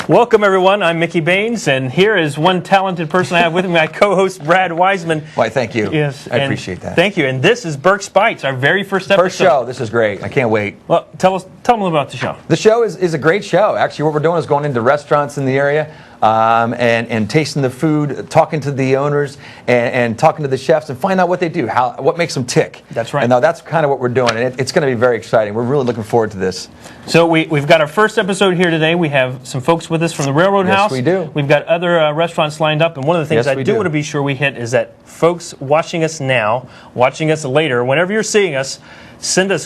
Welcome, everyone. I'm Mickey Baines, and here is one talented person I have with me, my co-host, Brad Weisman. Why, thank you. Yes, I appreciate that. Thank you. And this is Berks Bites, our very first episode. First show. This is great. I can't wait. Well, tell them a little about the show. The show is a great show. Actually, what we're doing is going into restaurants in the area and tasting the food, talking to the owners, and talking to the chefs, and find out what they do, what makes them tick. That's right. And now that's kind of what we're doing, and it's going to be very exciting. We're really looking forward to this. So we've got our first episode here today. We have some folks with us from the Railroad House. Yes, we do. We've got other restaurants lined up, and one of the things I do want to be sure we hit is that folks watching us now, watching us later, whenever you're seeing us,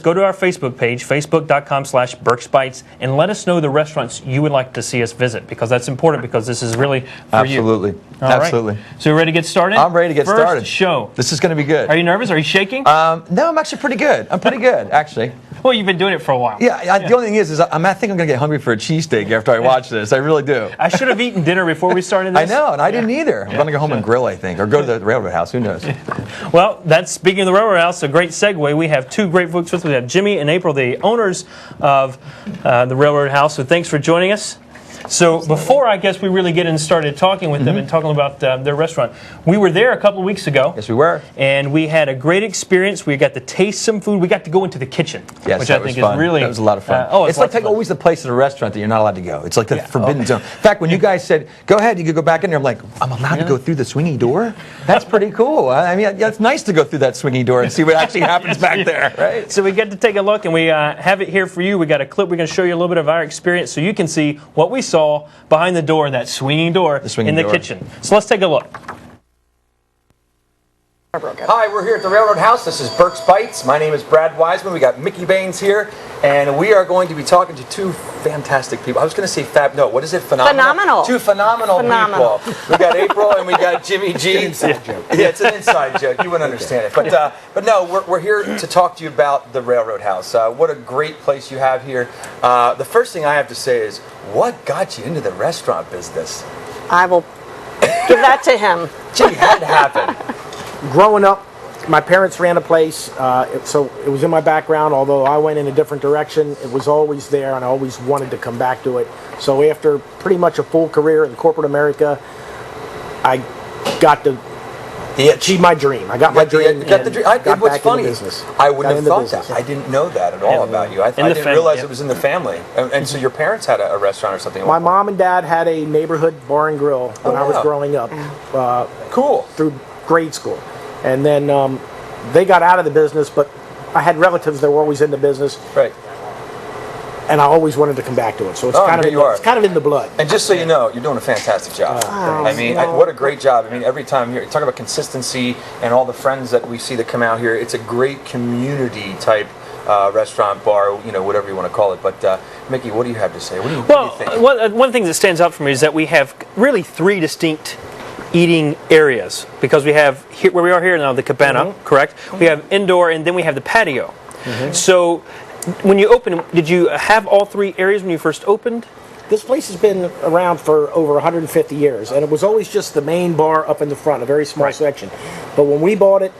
go to our Facebook page, facebook.com/BerksBites, and let us know the restaurants you would like to see us visit, because that's important, because this is really for you. Absolutely. All Absolutely. Right. So you ready to get started? I'm ready to get started. First show. This is going to be good. Are you nervous? Are you shaking? No, I'm actually pretty good. I'm pretty good, actually. Well, you've been doing it for a while. Yeah. The only thing is I think I'm going to get hungry for a cheesesteak after I watch this. I really do. I should have eaten dinner before we started this. I know, and I didn't either. I'm going to go home and grill, I think, or go to the Railroad House. Who knows? Well, speaking of the Railroad House, a great segue. We have two great folks with us. We have Jimmy and April, the owners of the Railroad House. So thanks for joining us. So before, I guess, we really get in and started talking with them and talking about their restaurant, we were there a couple of weeks ago. Yes, we were. And we had a great experience. We got to taste some food. We got to go into the kitchen, yes, which I think is really... That was a lot of fun. It's like always the place at a restaurant that you're not allowed to go. It's like the forbidden zone. In fact, when you guys said, go ahead, you could go back in there, I'm like, I'm allowed to go through the swinging door? That's pretty cool. I mean, it's nice to go through that swinging door and see what actually happens back there, right? So we get to take a look, and we have it here for you. We got a clip. We're going to show you a little bit of our experience so you can see what we saw behind the door, that swinging door in the kitchen. So let's take a look. Hi, we're here at the Railroad House. This is Berks Bites. My name is Brad Weisman. We got Mickey Baines here, and we are going to be talking to two fantastic people. I was going to say what is it? Phenomenal. Two phenomenal people. We got April and we got Jimmy G. It's an inside joke. Yeah, it's an inside joke. You wouldn't understand it. But no, we're here to talk to you about the Railroad House. What a great place you have here. The first thing I have to say is, what got you into the restaurant business? I will give that to him. Gee, how did it happen? Growing up, my parents ran a place, so it was in my background. Although I went in a different direction, it was always there, and I always wanted to come back to it. So after pretty much a full career in corporate America, I got to achieve my dream. I got my dream. What's funny is I wouldn't have thought that. I didn't know that at all about you. I didn't realize it was in the family. And so your parents had a restaurant or something? My mom and dad had a neighborhood bar and grill when I was growing up. Cool. Through grade school. And then they got out of the business, but I had relatives that were always in the business. Right. And I always wanted to come back to it. So it's kind of in the blood. And just so you know, you're doing a fantastic job. I mean, what a great job. I mean, every time you talk about consistency and all the friends that we see that come out here, it's a great community type restaurant, bar, whatever you want to call it. But Mickey, what do you have to say? What do you think? One of the things that stands out for me is that we have really three distinct eating areas, because we have here, where we are here now, the cabana, correct? We have indoor, and then we have the patio. So when you opened, did you have all three areas when you first opened? This place has been around for over 150 years, and it was always just the main bar up in the front, a very small section. But when we bought it,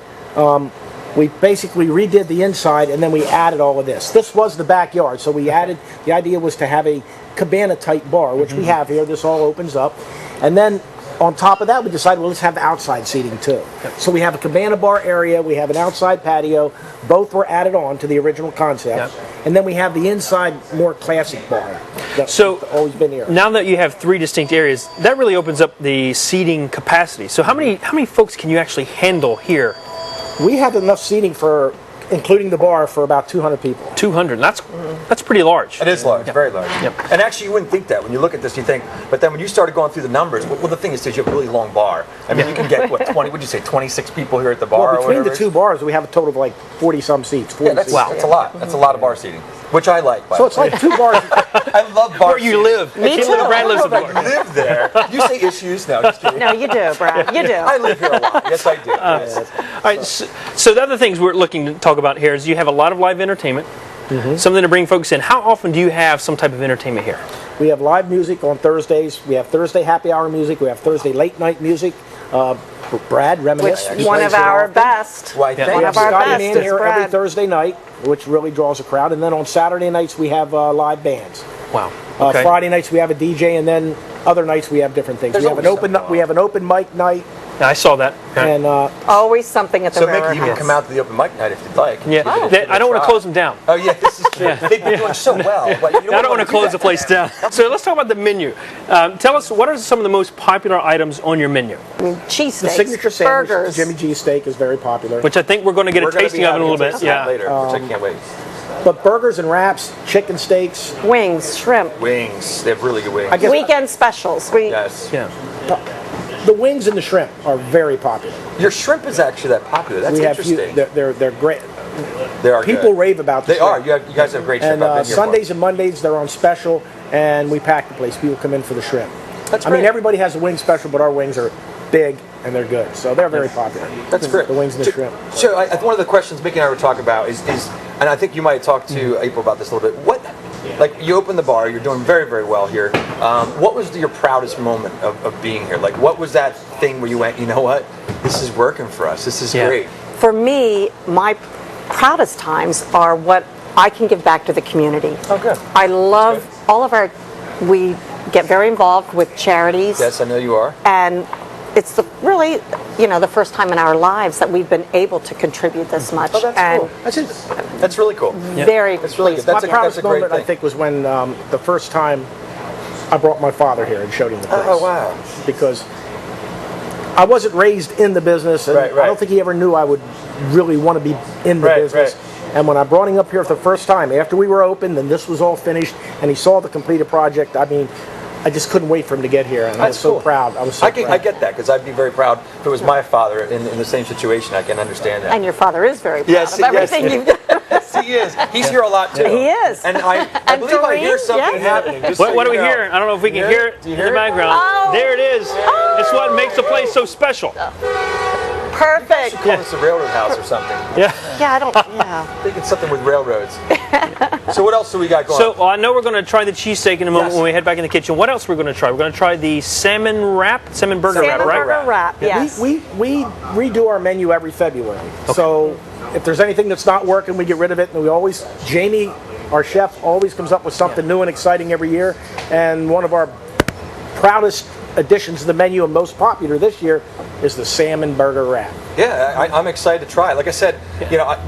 we basically redid the inside, and then we added all of this. This was the backyard, so we added, the idea was to have a cabana-type bar, which we have here. This all opens up. And then on top of that, we decided, well, let's have the outside seating too. So we have a cabana bar area, we have an outside patio. Both were added on to the original concept. And then we have the inside, more classic bar that's always been here. Now that you have three distinct areas, that really opens up the seating capacity. So how many folks can you actually handle here? We have enough seating for, including the bar, for about 200 people. 200. That's pretty large. It is large, very large. And actually, you wouldn't think that when you look at this. You think, but then when you started going through the numbers, well, the thing is, you have a really long bar. I mean, you can get 20? Would you say 26 people here at the bar? Well, between the two bars, we have a total of like 40-some seats. 40 that's a lot. That's a lot of bar seating, which I like. So it's like two bars. I love bar. Where you live? Me too. Brad lives in I live there. You say issues now. Just kidding. No, you do, Brad. You do. I live here a lot. Yes, I do. All right. So the other things we're looking to talk about here is you have a lot of live entertainment. Something to bring folks in. How often do you have some type of entertainment here? We have live music on Thursdays. We have Thursday happy hour music. We have Thursday late night music. Brad Reminisce. Which one of our best. Why, we One have of our Scotty best Man is here Brad. every Thursday night, which really draws a crowd. And then on Saturday nights we have live bands. Wow. Okay. Friday nights we have a DJ, and then other nights we have different things. There's We have an always open something we have an open mic night, Yeah, I saw that. Okay. and Always something at the So railroad Mickey, you can house. come out to the open mic night if you'd like. Yeah, I don't want to close them down. Oh yeah, this is true. They've been doing so well. But you I don't want to close the place down. So let's talk about the menu. Tell us, what are some of the most popular items on your menu? Cheesesteaks, the signature sandwich, burgers. Jimmy G steak, is very popular. Which I think we're going to get a tasting of in a little bit. Yeah. later, which I can't wait. But burgers and wraps, chicken steaks. Wings, shrimp, Wings, they have really good wings. I guess weekend specials. Yes. Yeah. the wings and the shrimp are very popular. Your shrimp is actually that popular. That's We have interesting. they're great. They are People good. rave about the They shrimp. are. You guys have great shrimp. And I've been here Sundays and Mondays they're on special, and we pack the place. People come in for the shrimp. That's I mean, great. everybody has a wing special, but our wings are big and they're good, so they're very popular. That's great. The wings and the shrimp. So one of the questions Mickey and I were talking about is, and I think you might talk to April about this a little bit. Like you open the bar, you're doing very, very well here. What was your proudest moment of being here? Like, what was that thing where you went, you know what, this is working for us. This is great. For me, my proudest times are what I can give back to the community. Oh, good. I love all of our, we get very involved with charities. Yes, I know you are. And it's really, the first time in our lives that we've been able to contribute this much. Oh, that's and cool. That's really cool. Very That's really good. pleased. That's My a proudest great moment, thing. I think, was when the first time I brought my father here and showed him the place. Oh, wow. Because I wasn't raised in the business, and Right, right. I don't think he ever knew I would really want to be in the Right, business. right. And when I brought him up here for the first time, after we were open and this was all finished, and he saw the completed project, I mean, I just couldn't wait for him to get here, and I was That's so cool. proud. I was so proud. I get that, because I'd be very proud if it was my father in the same situation. I can understand that. And your father is very proud Yes, of everything yes. you've done. Yes, he is. He's here a lot too. He is. And I And believe I hear Doreen, something yeah. happening. Just What so do we you know. hear? I don't know if we can hear it Do you in hear the it? background. Oh. There it is. It's what makes the place so special. Perfect. Call this a railroad house or something. Yeah. Yeah, I think it's something with railroads. So what else do we got going on? So I know we're going to try the cheesesteak in a moment Yes. when we head back in the kitchen. What else are we going to try? We're going to try the salmon burger wrap, Salmon right? burger wrap, yes. We redo our menu every February. So if there's anything that's not working, we get rid of it. And we always, Jamie, our chef, always comes up with something new and exciting every year. And one of our proudest additions to the menu and most popular this year is the salmon burger wrap. Yeah, I'm excited to try it. Like I said,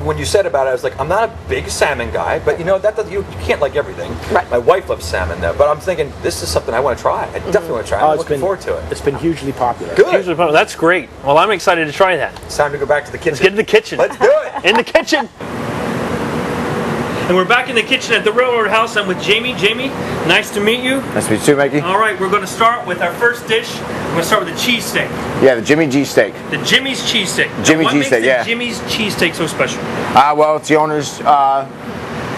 when you said about it, I was like, I'm not a big salmon guy, but you can't like everything. Right. My wife loves salmon though, but I'm thinking this is something I want to try. I definitely want to try it. I'm looking forward to it. It's been hugely popular. Good. That's great. Well, I'm excited to try that. It's time to go back to the kitchen. Let's get in the kitchen. Let's do it. In the kitchen. And we're back in the kitchen at the Railroad House. I'm with Jamie. Jamie, nice to meet you. Nice to meet you too, Mikey. All right, we're going to start with our first dish. We're going to start with the cheesesteak. Yeah, the Jimmy G steak. The Jimmy's cheesesteak. Jimmy What G makes steak, the yeah. Jimmy's cheesesteak so special? Well, it's the owner's,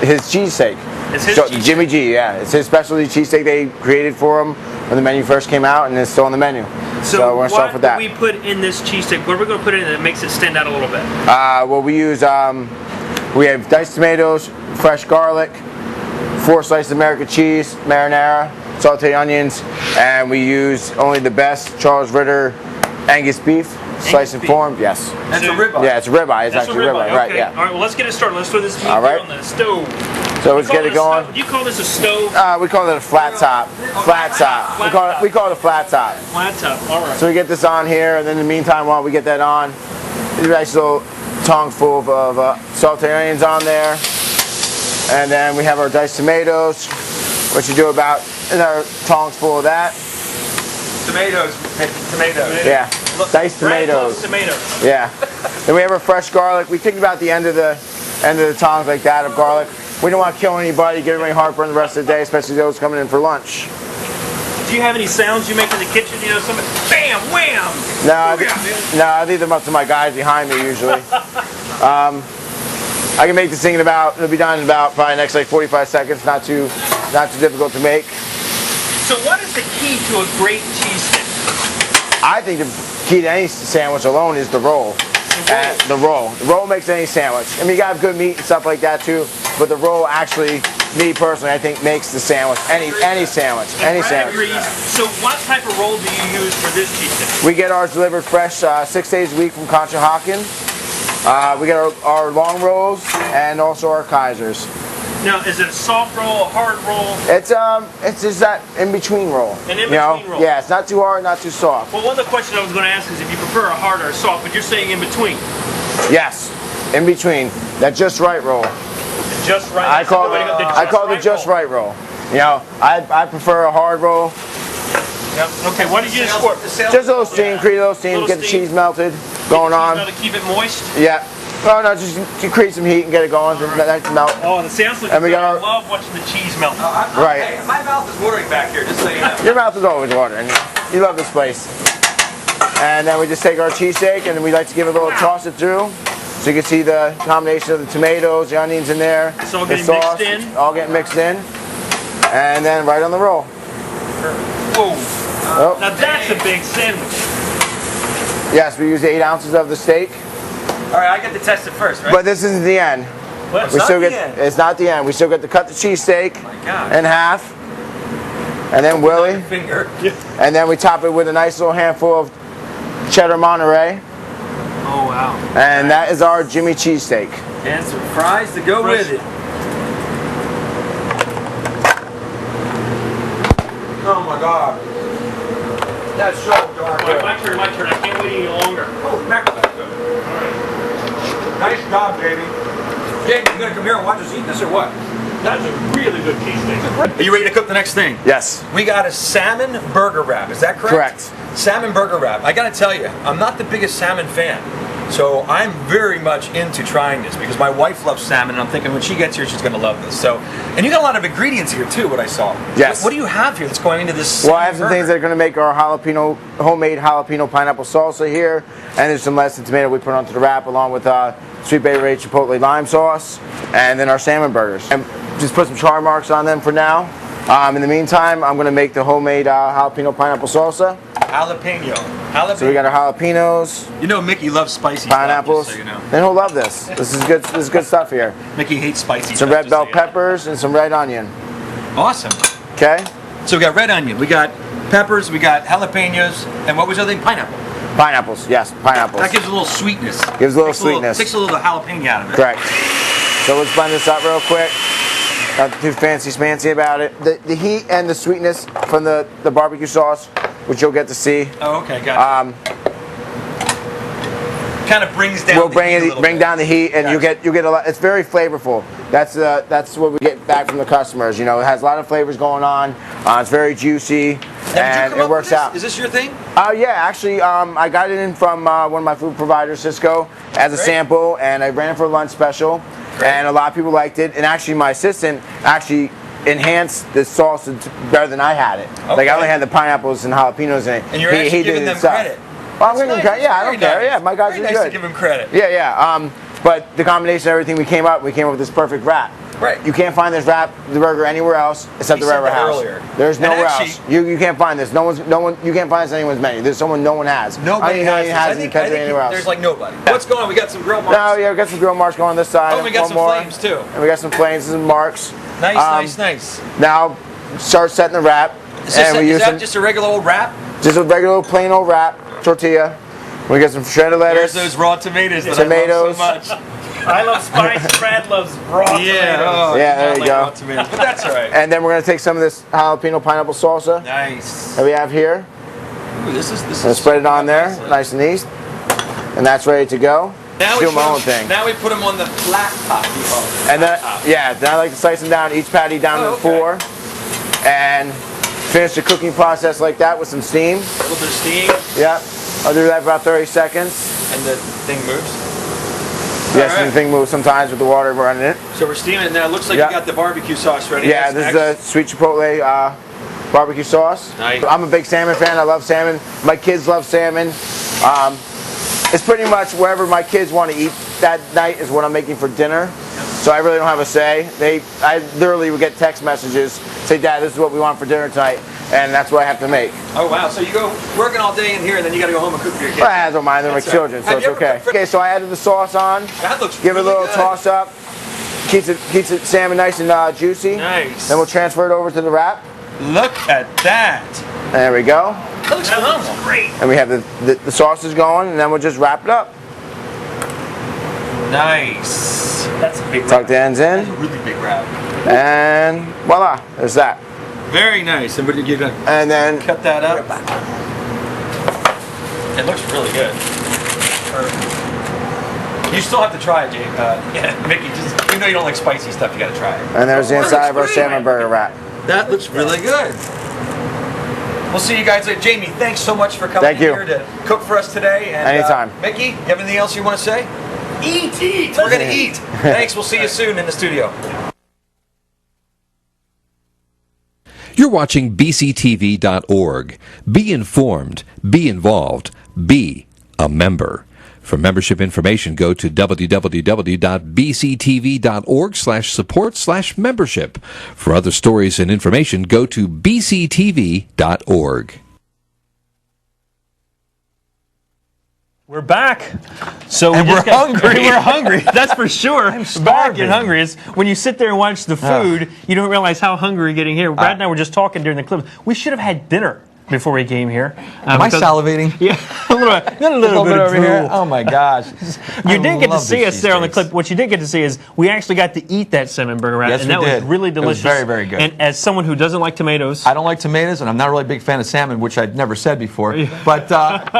his cheesesteak. It's his So, cheesesteak. Jimmy G, yeah. It's his specialty cheesesteak they created for him when the menu first came out, and it's still on the menu. So we're going to start with that. what do we put in this cheesesteak? What are we going to put in that makes it stand out a little bit? Well, we use, we have diced tomatoes, fresh garlic, 4 sliced American cheese, marinara, sauteed onions, and we use only the best Charles Ritter Angus beef, sliced and beef. formed, yes. That's a ribeye. Yeah, it's a ribeye. It's That's actually a ribeye, ribeye. right, Okay. yeah. All right, well, let's get it started. Let's throw this meat All right. here on the stove. So let's get it going. Do you call this a stove? We call it a flat top. Flat top. We call it a flat top. Flat top. All right. So we get this on here, and then in the meantime, while we get that on, there's a nice little tongue full of sauteed onions on there. And then we have our diced tomatoes, which you do about another tongs full of that. Tomatoes. Yeah, diced Brad loves tomatoes. tomatoes. Yeah. Then we have our fresh garlic. We think about the end of the tongs like that of garlic. We don't want to kill anybody, get everybody heartburn the rest of the day, especially those coming in for lunch. Do you have any sounds you make in the kitchen? You know, somebody, bam, wham. No, I leave them up to my guys behind me usually. I can make this thing it'll be done in about probably next like 45 seconds. Not too difficult to make. So what is the key to a great cheesesteak? I think the key to any sandwich alone is the roll. The roll. The roll makes any sandwich. I mean, you got good meat and stuff like that too, but the roll actually, me personally, I think makes the sandwich. Any sandwich. Any Brad sandwich. agrees. So what type of roll do you use for this cheesesteak? We get ours delivered fresh 6 days a week from Conshohocken. We get our long rolls and also our Kaisers. Now, is it a soft roll, a hard roll? It's just that in-between roll. An in-between roll? Yeah, it's not too hard, not too soft. Well, one of the questions I was going to ask is if you prefer a hard or a soft, but you're saying in between. Yes, in between. That just right roll. Just right. I call it the just right roll. You know, I prefer a hard roll. Yep. Okay, what did you just for? Just a little steam, create a little steam, get the cheese melted, going on. To keep it moist? Yeah. Oh no, just to create some heat and get it going. Right. Melt. Oh, the sounds look good. I love watching the cheese melt. Right. Hey, my mouth is watering back here, just so you know. Your mouth is always watering. You love this place. And then we just take our cheesesteak and we like to give it a little toss it through. So you can see the combination of the tomatoes, the onions in there. It's all getting sauce, mixed in. All getting mixed in. And then right on the roll. Whoa. Oh. Now that's a big sandwich. Yes, we use 8 ounces of the steak. All right, I get to test it first, right? But this isn't the end. What? It's not the end. We still get to cut the cheesesteak in half. And then Willie. Finger. And then we top it with a nice little handful of cheddar Monterey. Oh, wow. And that is our Jimmy cheesesteak. And some fries to go with it. Oh my God. That's so dark. My turn. I can't wait any longer. Oh, mackerel. Nice job, baby. Jake, you gonna come here and watch us eat this or what? That's a really good cheesesteak. Are you ready to cook the next thing? Yes. We got a salmon burger wrap. Is that correct? Correct. Salmon burger wrap. I gotta tell you, I'm not the biggest salmon fan. So I'm very much into trying this because my wife loves salmon and I'm thinking when she gets here she's going to love this. So, and you got a lot of ingredients here too, what I saw. Yes. What do you have here that's going into this Well, I have some burger? things that are going to make our homemade jalapeno pineapple salsa here. And there's some less than tomato we put onto the wrap along with sweet bay ray chipotle lime sauce. And then our salmon burgers. And just put some char marks on them for now. In the meantime, I'm going to make the homemade jalapeno pineapple salsa. Jalapeno. So we got our jalapenos. You know Mickey loves spicy pineapples. stuff, just so you know. And he'll love this. This is good. This is good stuff here. Mickey hates spicy Some stuff. red bell peppers and some red onion. Awesome. Okay. So we got red onion, we got peppers, we got jalapenos, and what was the other thing? Pineapple. Pineapples. Yes, pineapples. That gives a little sweetness. Gives a little sweetness. Takes a little jalapeno out of it. Correct. So let's blend this up real quick. Not too fancy smancy about it. The heat and the sweetness from the barbecue sauce, which you'll get to see. Oh, okay, got it. Kind of brings down. We'll bring down the heat, and you get a lot. It's very flavorful. That's what we get back from the customers. You know, it has a lot of flavors going on. It's very juicy, and it works out. Is this your thing? Yeah, actually, I got it in from one of my food providers, Cisco, as a sample, and I ran it for a lunch special. Great. And a lot of people liked it. And actually, my assistant actually enhanced the sauce better than I had it. Okay. Like I only had the pineapples and jalapenos in it. And you're actually giving them credit. Well, I'm giving them credit. Yeah, I don't care. Yeah, my guys are good. To give them credit. Yeah. But the combination of everything we came up with this perfect wrap. Right. You can't find this wrap, the burger, anywhere else except the Railroad House. Earlier. There's nowhere else. You can't find this. No one. You can't find this on anyone's menu. There's someone no one has. Nobody has it anywhere else. There's like nobody. What's going on? We got some grill marks. No, yeah, we got some grill marks going on this side. Oh, we got some flames too. And we got some flames and marks. Nice. Now, start setting the wrap. Is that just a regular old wrap? Just a regular plain old wrap tortilla. We got some shredded lettuce. There's those raw tomatoes that I love so much. I love spice. Brad loves raw tomatoes. Yeah, there you go. But that's all right. And then we're going to take some of this jalapeno pineapple salsa. Nice. That we have here. Ooh, this is. And spread it on there, nice and easy. And that's ready to go. Now do my own thing. Now we put them on the flat top. And then, then I like to slice them down, each patty down to 4. And finish the cooking process like that with some steam. A little bit of steam. Yep. I'll do that for about 30 seconds. And the thing moves? Yes, and the thing moves sometimes with the water running in it. So we're steaming it now. It looks like you got the barbecue sauce ready. Yeah, this is the sweet chipotle barbecue sauce. Nice. I'm a big salmon fan. I love salmon. My kids love salmon. It's pretty much wherever my kids want to eat that night is what I'm making for dinner. So I really don't have a say. I literally would get text messages, say, Dad, this is what we want for dinner tonight. And that's what I have to make. Oh, wow. So you go working all day in here, and then you got to go home and cook for your kids. Well, I don't mind. They're my children, so it's okay. Okay, so I added the sauce on. That looks Give it a really little good. toss up. Keeps the salmon nice and juicy. Nice. Then we'll transfer it over to the wrap. Look at that. There we go. That looks phenomenal. Great. And we have the sauces going, and then we'll just wrap it up. Nice. That's a big wrap. Tuck the ends in. That's a really big wrap. And voila, there's that. Very nice. And you're gonna And then cut that up. It looks really good. You still have to try it, Jay. Mickey, just you know you don't like spicy stuff, you gotta try it. And there's the inside of our salmon burger wrap. That looks really good. We'll see you guys later. Jamie, thanks so much for coming here to cook for us today. And, anytime. Mickey, you have anything else you want to say? Eat. We're gonna eat. Thanks. We'll see you soon in the studio. You're watching bctv.org. Be informed. Be involved. Be a member. For membership information, go to www.bctv.org/support/membership. For other stories and information, go to bctv.org. We're back. So we're hungry. We're hungry. That's for sure. I'm back and hungry. It's when you sit there and watch the food, you don't realize how hungry you're getting here. Brad and I were just talking during the clip. We should have had dinner before we came here. Am I salivating? Yeah, a little bit of over drool. here. Oh my gosh! You did get to see us there on the clip. What you did get to see is we actually got to eat that salmon burger wrap, and that was really delicious. It was very, very good. And as someone who doesn't like tomatoes, I don't like tomatoes, and I'm not really a big fan of salmon, which I'd never said before. But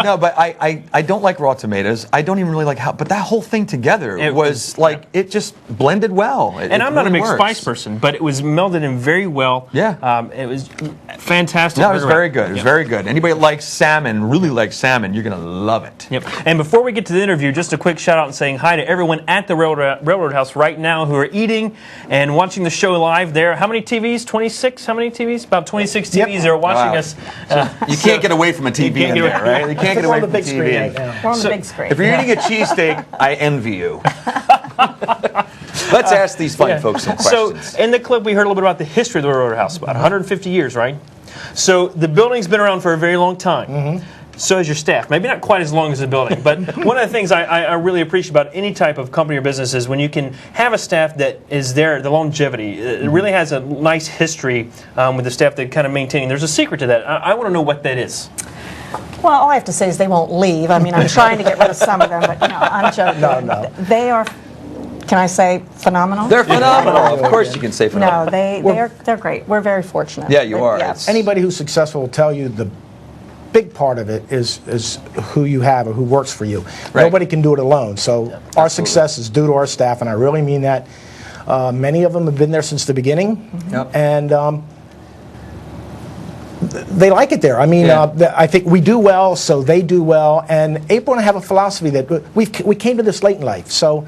no, but I don't like raw tomatoes. I don't even really like how. But that whole thing together was like it just blended well. And I'm not a big spice person, but it was melded in very well. Yeah, it was fantastic. No, it was very good. It was very good. Anybody that likes salmon, really likes salmon, you're gonna love it. Yep. And before we get to the interview, just a quick shout out and saying hi to everyone at the Railroad House right now who are eating and watching the show live there. How many TVs? 26? How many TVs? About 26 TVs are watching us. You can't get away from a TV in there, right? You can't get away from the TV. Right now. We're on the big screen. If you're eating a cheesesteak, I envy you. Let's ask these fine folks some questions. So in the clip, we heard a little bit about the history of the Railroad House, about 150 years, right? So the building's been around for a very long time. Mm-hmm. So has your staff. Maybe not quite as long as the building, but one of the things I really appreciate about any type of company or business is when you can have a staff that is there, the longevity. It really has a nice history with the staff that kind of maintaining. There's a secret to that. I want to know what that is. Well, all I have to say is they won't leave. I mean, I'm trying to get rid of some of them, but no, I'm joking. No. They are, can I say phenomenal? They're phenomenal. Of course you can say phenomenal. No, they're great. We're very fortunate. Yeah, you are. Yes. Anybody who's successful will tell you the big part of it is who you have or who works for you. Right. Nobody can do it alone. So our success is due to our staff, and I really mean that. Many of them have been there since the beginning, and they like it there. I mean, I think we do well, so they do well. And April and I have a philosophy that we came to this late in life, so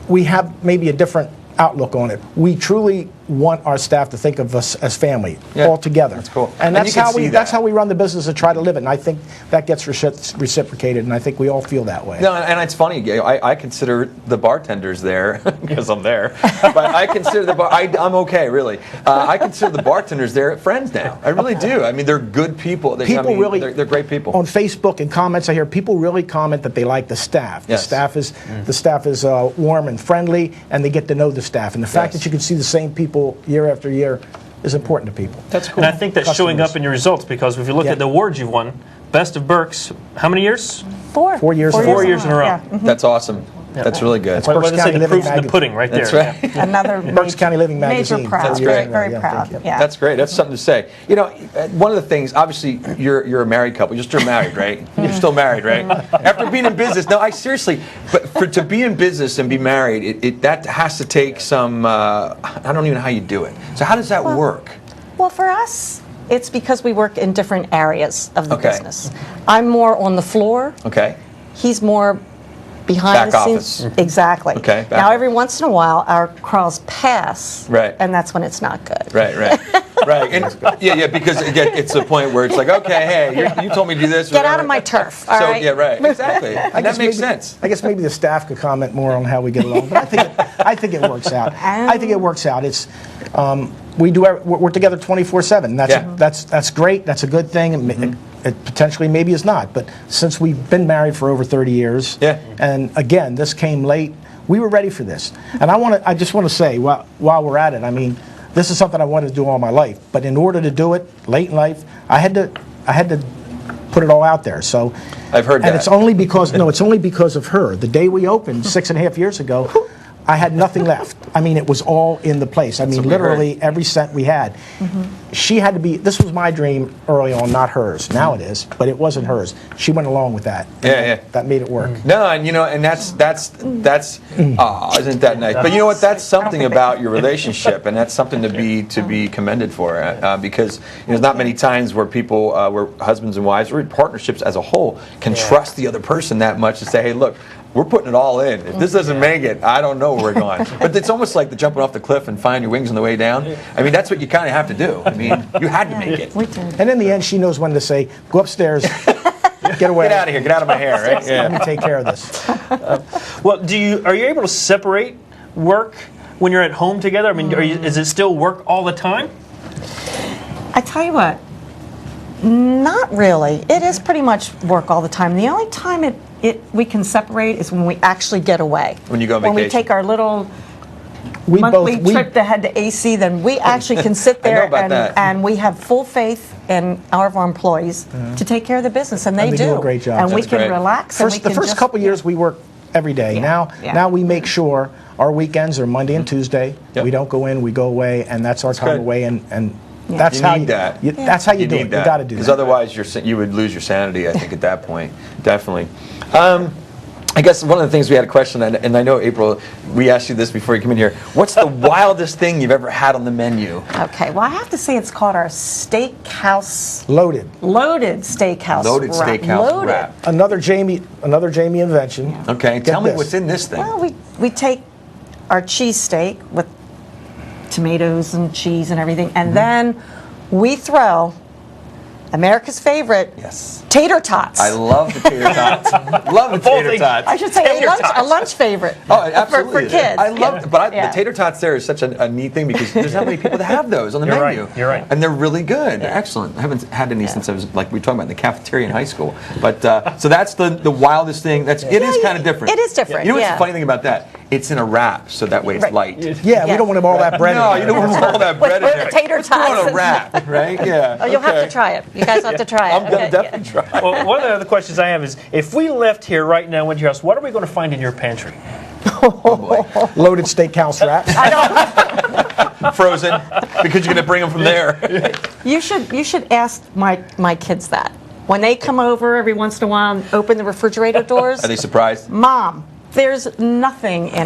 we have maybe a different outlook on it. We truly want our staff to think of us as family all together. That's cool. And that's how we run the business and try to live it. And I think that gets reciprocated, and I think we all feel that way. No, and it's funny, Gail, I consider the bartenders there, because I'm there, but I consider I'm okay, really. I consider the bartenders there friends now. I really do. I mean, they're good people. They're great people. On Facebook and comments, I hear people really comment that they like the staff. Yes. The staff is warm and friendly, and they get to know the staff. And the fact that you can see the same people year after year is important to people. That's cool. And I think that's showing up in your results, because if you look at the awards you've won, Best of Berks, how many years? 4 years. 4 years in a row. Yeah. Mm-hmm. That's awesome. That's really good. Well, let's say the proof's in the pudding right there. That's right. Another Berks County Living Magazine. Major proud. That's great. Very proud. Yeah. That's great. That's something to say. You know, one of the things, obviously, you're a married couple. You're still married, right? You're still married, right? After being in business, no, I seriously, but to be in business and be married, that has to take some. I don't even know how you do it. So how does that work? Well, for us, it's because we work in different areas of the business. I'm more on the floor. Okay. He's more behind the scenes. Exactly. Okay. Now, every once in a while, our crawls pass. Right. And that's when it's not good. Right. Right. And, because it's a point where it's like, okay, hey, you told me to do this. Get out of my turf. All right? Yeah, right. Exactly. And that makes sense. I guess maybe the staff could comment more on how we get along, but I think it works out. I think it works out. It's we're together 24/7. That's great. That's a good thing. It potentially maybe is not, but since we've been married for over 30 years, and again, this came late, we were ready for this. And I just want to say, while we're at it, I mean, this is something I wanted to do all my life, but in order to do it late in life, I had to put it all out there. So I've heard that. And it's only because of her. The day we opened 6.5 years ago, I had nothing left. I mean, it was all in the place. I mean, literally every cent we had. She had to be, this was my dream early on, not hers. Now it is, but it wasn't hers. She went along with that. That made it work. No, and you know, and that's isn't that nice? But you know what? That's something about your relationship, and that's something to be commended for, because there's not many times where people, where husbands and wives, or partnerships as a whole, can trust the other person that much to say, hey, look, we're putting it all in. If this doesn't make it, I don't know where we're going. But it's almost like the jumping off the cliff and finding your wings on the way down. I mean, that's what you kind of have to do. I mean, you had to make it. And in the end, she knows when to say, go upstairs, get away. Get out of here. Get out of my hair, right? Let me take care of this. Well, are you able to separate work when you're at home together? I mean, is it still work all the time? I tell you what, not really. It is pretty much work all the time. The only time we can separate is when we actually get away. When you go on vacation. When we take our little monthly trip to head to AC, then we actually can sit there and we have full faith in our employees to take care of the business, and they do a great job. And we can relax. The first couple years we work every day. Now we make sure our weekends are Monday and Tuesday. We don't go in, we go away, and that's our time away. And that's how you do it. That's how you do it. You got to do that. Because otherwise, you would lose your sanity. I think at that point, definitely. I guess one of the things we had a question, and I know, April, we asked you this before you came in here. What's the wildest thing you've ever had on the menu? Okay, well, I have to say it's called our steakhouse. Loaded steakhouse. Loaded steakhouse wrap. Another Jamie invention. Yeah. Okay, tell me what's in this thing. Well, we take our cheesesteak with tomatoes and cheese and everything, and then we throw America's favorite, tater tots. I love the tater tots. Love the tater tots. I should say a lunch favorite. Oh, absolutely. For kids. I love it. But the tater tots there is such a neat thing because there's not many people that have those on the menu. You're right. And they're really good. They're excellent. I haven't had any since I was, like we were talking about, in the cafeteria in high school. But so that's the wildest thing. It is kind of different. It is different. You know what's the funny thing about that? It's in a wrap, so that way it's light. Yeah, we don't want all that bread in there. No, you don't want all that bread in there. With the tater tots. It's a wrap, right? Yeah. Oh, you'll have to try it. You guys have to try it. I'm going to definitely try it. Well, one of the other questions I have is, if we left here right now and went to your house, what are we going to find in your pantry? Oh, boy. Loaded steakhouse wraps. Frozen, because you're going to bring them from there. You should ask my kids that. When they come over every once in a while and open the refrigerator doors. Are they surprised? Mom, there's nothing in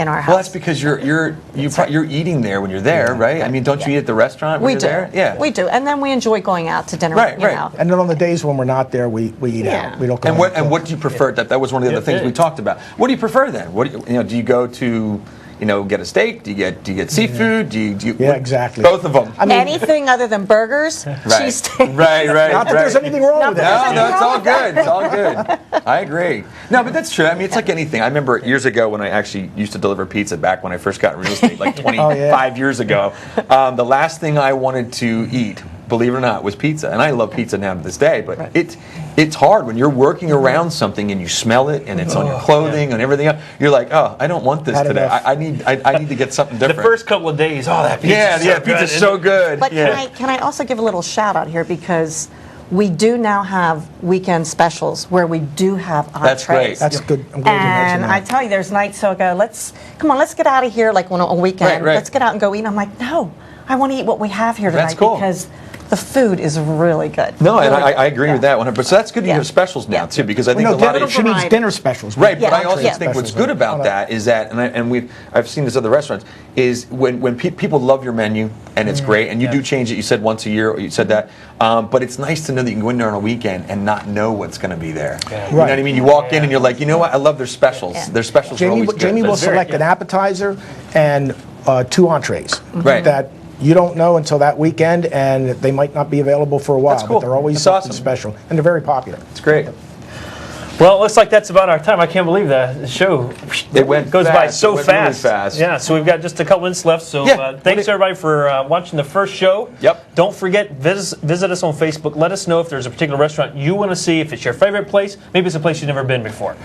our house. Well, that's because you're eating there when you're there, right? I mean, don't you eat at the restaurant when you're there? Yeah, we do, and then we enjoy going out to dinner. Right. And then on the days when we're not there, we eat out. We don't come. And what do you prefer? That was one of the other things we talked about. What do you prefer then? What do you go to? Get a steak? Do you get seafood? Do you exactly. Both of them. I mean, anything other than burgers, cheesesteak. Right. Not that there's anything wrong with that. No, it's all good. It's all good. I agree. No, but that's true. I mean, it's like anything. I remember years ago when I actually used to deliver pizza back when I first got in real estate, like 25 years ago. The last thing I wanted to eat, believe it or not, was pizza. And I love pizza now to this day, but it's hard when you're working around something and you smell it and it's on your clothing and everything else. You're like, oh, I don't want this today. I need to get something different. The first couple of days, that pizza pizza's so good. But can I also give a little shout out here, because we do now have weekend specials where we do have entrees. That's great. That's good. I'm glad you mentioned that. I tell you, there's nights so I go, let's get out of here like on a weekend. Right. Let's get out and go eat. And I'm like, no, I want to eat what we have here tonight. That's cool. Because the food is really good. No, and I agree with that 100%. So that's good you have specials now too, because I think a lot of she means dinner specials. Right, but I also think what's good about that is that, and I've seen this at other restaurants, is when people love your menu and it's great, and you do change it. You said once a year, or you said that, but it's nice to know that you can go in there on a weekend and not know what's going to be there. Yeah. You know what I mean? You walk in and you're like, you know what? I love their specials. Yeah. Their specials are always good. Jamie will select an appetizer and 2 entrees. Right. That you don't know until that weekend, and they might not be available for a while. That's cool. But they're always something special, and they're very popular. It's great. Well, it looks like that's about our time. I can't believe the show goes by so fast. Really fast. Yeah, so we've got just a couple minutes left. So thanks everybody for watching the first show. Yep. Don't forget, visit us on Facebook. Let us know if there's a particular restaurant you want to see, if it's your favorite place. Maybe it's a place you've never been before.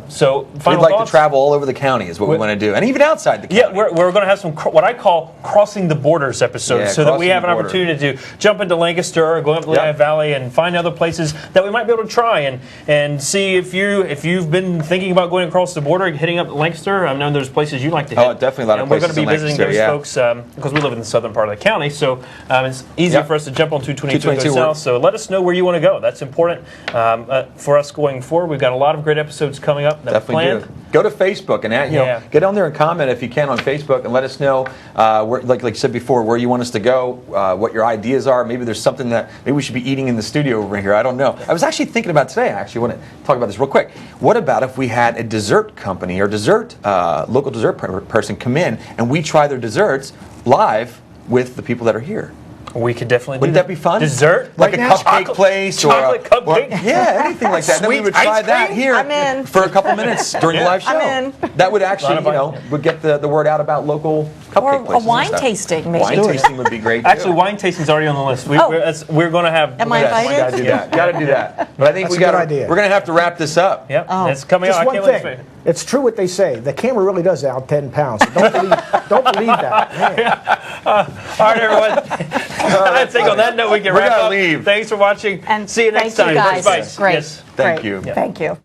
So final We'd like thoughts? to travel all over the county is what we want to do, and even outside the county. Yeah, we're going to have some what I call crossing the borders episodes, so that we have an opportunity to jump into Lancaster or go up the Lehigh Valley and find other places that we might be able to try and see see if you've been thinking about going across the border, hitting up Lancaster. I know there's places you like to hit. Oh, definitely a lot of and we're places going to be in visiting Lancaster, those folks because we live in the southern part of the county, so it's easier for us to jump on 222 and go 222 south. So let us know where you want to go. That's important for us going forward. We've got a lot of great episodes coming up that Definitely planned. do. Go to Facebook and get on there and comment if you can on Facebook and let us know, like you said before, where you want us to go, what your ideas are. Maybe there's something that maybe we should be eating in the studio over here. I don't know. I was actually thinking about today. I actually want to talk about this real quick. What about if we had a dessert company or local dessert person come in and we try their desserts live with the people that are here? We could definitely do Wouldn't that be fun? Dessert? Like a cupcake place chocolate cupcake? Yeah, anything like that. Then we would try that here for a couple minutes during the live show. I'm in. That would actually, would get the word out about local cupcake Or places. a wine tasting, maybe. Wine tasting would be great. Actually, wine tasting's already on the list. We're going to have. Am I invited? Got to do that. Got to do that. But I think That's a good idea. we're going to have to wrap this up. Yep, it's coming Just out. one thing. It's true what they say. The camera really does out 10 pounds. So don't believe that. Man. All right, everyone. I think on that note we can wrap up. Leave. Thanks for watching. And see you next time. Thank you guys. Berks Bites. Great. Yes. Thank Great. you. Thank you.